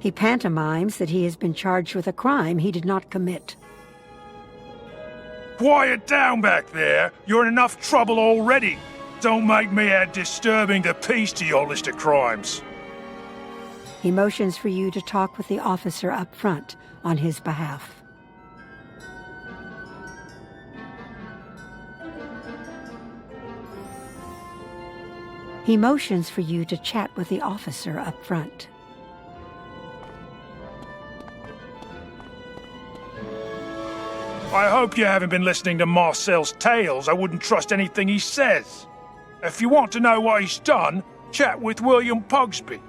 He pantomimes that he has been charged with a crime he did not commit. Quiet down back there. You're in enough trouble already. Don't make me add disturbing the peace to your list of crimes. He motions for you to talk with the officer up front on his behalf. He motions for you to chat with the officer up front. I hope you haven't been listening to Marcel's tales. I wouldn't trust anything he says. If you want to know what he's done, chat with William Pugsby.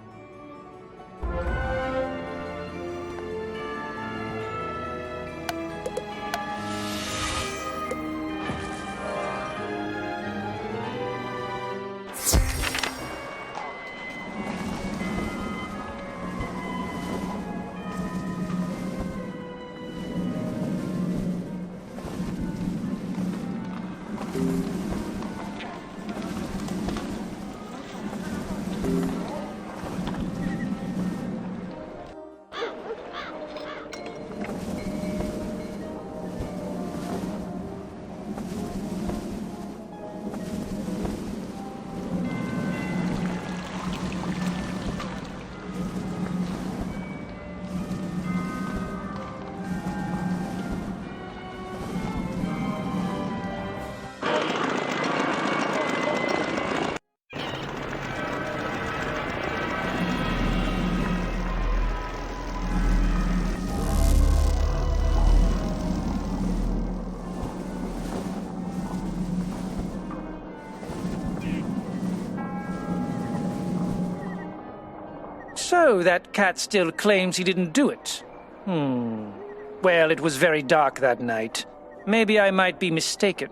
So, that cat still claims he didn't do it. Well, it was very dark that night. Maybe I might be mistaken.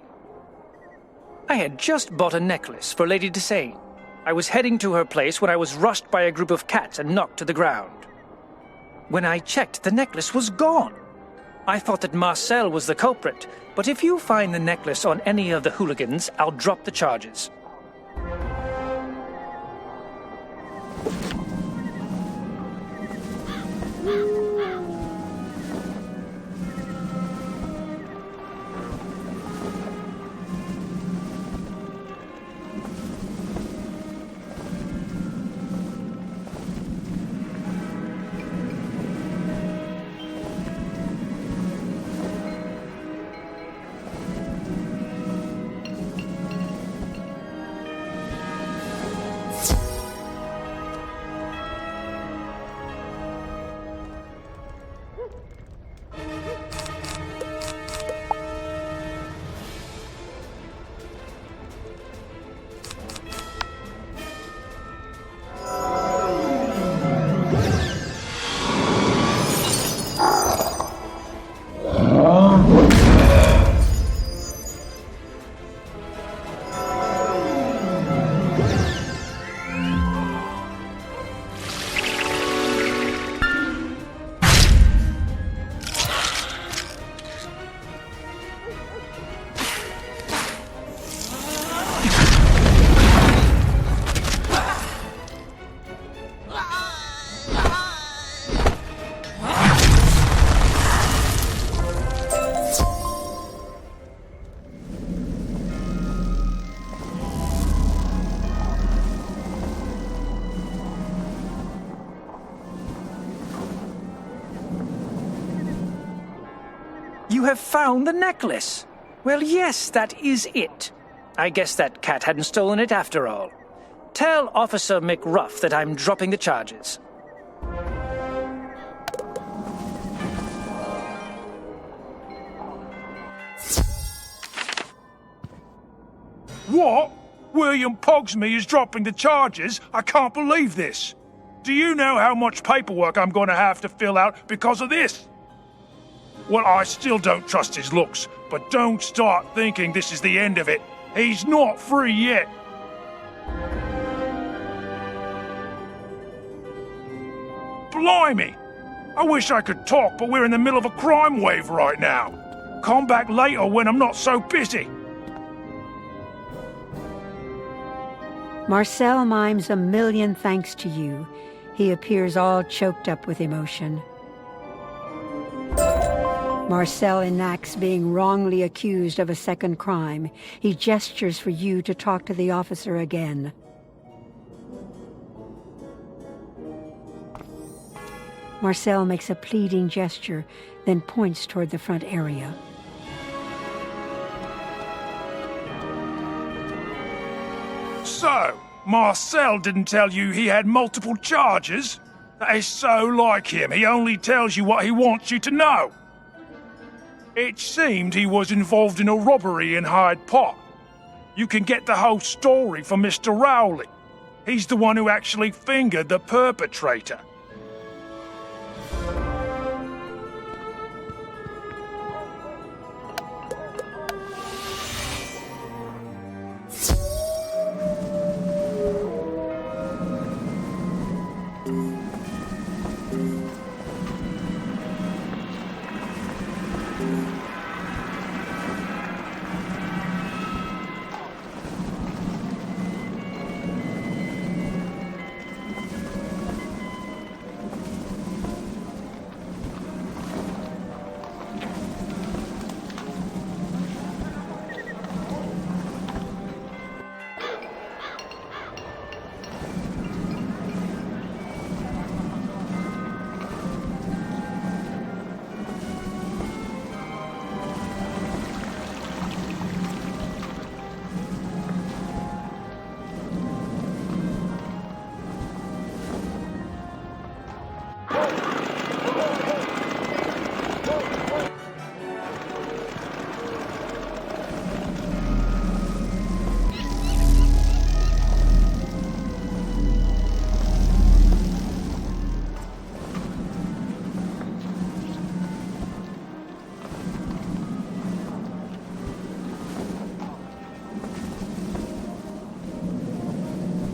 I had just bought a necklace for Lady Desane. I was heading to her place when I was rushed by a group of cats and knocked to the ground. When I checked, the necklace was gone. I thought that Marcel was the culprit, but if you find the necklace on any of the hooligans, I'll drop the charges. You have found the necklace! Well, yes, that is it. I guess that cat hadn't stolen it after all. Tell Officer McRuff that I'm dropping the charges. What? William Pugsby is dropping the charges? I can't believe this. Do you know how much paperwork I'm going to have to fill out because of this? Well, I still don't trust his looks, but don't start thinking this is the end of it. He's not free yet. Blimey! I wish I could talk, but we're in the middle of a crime wave right now. Come back later when I'm not so busy. Marcel mimes a million thanks to you. He appears all choked up with emotion. Marcel enacts being wrongly accused of a second crime. He gestures for you to talk to the officer again. Marcel makes a pleading gesture, then points toward the front area. So, Marcel didn't tell you he had multiple charges? That is so like him. He only tells you what he wants you to know. It seemed he was involved in a robbery in Hyde Park. You can get the whole story from Mr. Rowley. He's the one who actually fingered the perpetrator.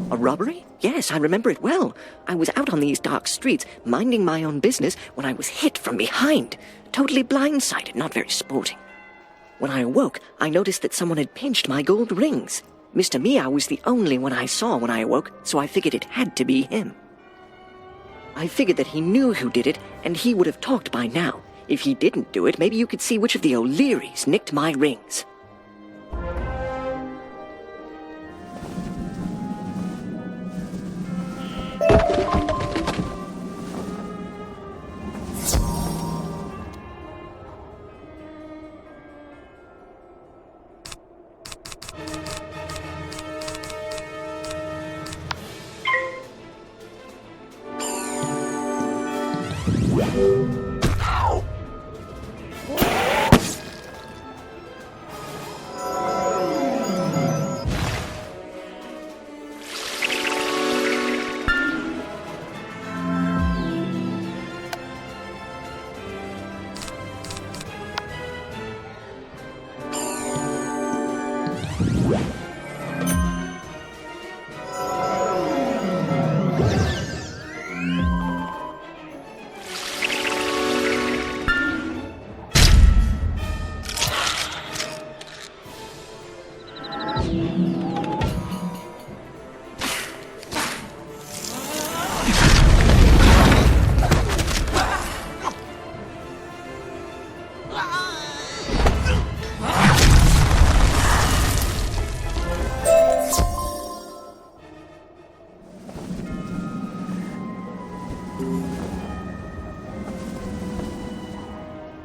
A robbery? Yes, I remember it well. I was out on these dark streets, minding my own business, when I was hit from behind. Totally blindsided, not very sporting. When I awoke, I noticed that someone had pinched my gold rings. Mr. Meow was the only one I saw when I awoke, so I figured it had to be him. I figured that he knew who did it, and he would have talked by now. If he didn't do it, maybe you could see which of the O'Learys nicked my rings.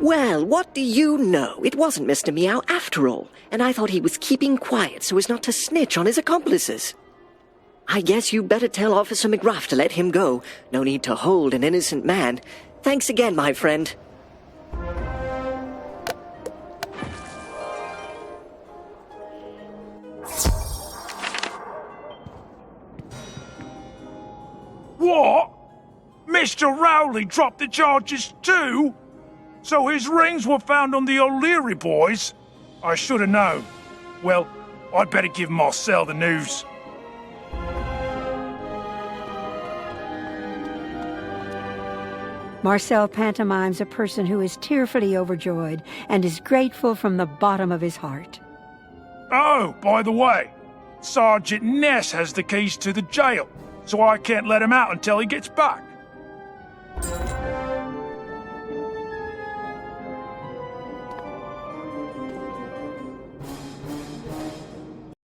Well, what do you know? It wasn't Mr. Meow after all, and I thought he was keeping quiet so as not to snitch on his accomplices. I guess you better tell Officer McGruff to let him go. No need to hold an innocent man. Thanks again, my friend. What? Mr. Rowley dropped the charges too? So his rings were found on the O'Leary boys? I should have known. Well, I'd better give Marcel the news. Marcel pantomimes a person who is tearfully overjoyed and is grateful from the bottom of his heart. Oh, by the way, Sergeant Ness has the keys to the jail. so I can't let him out until he gets back.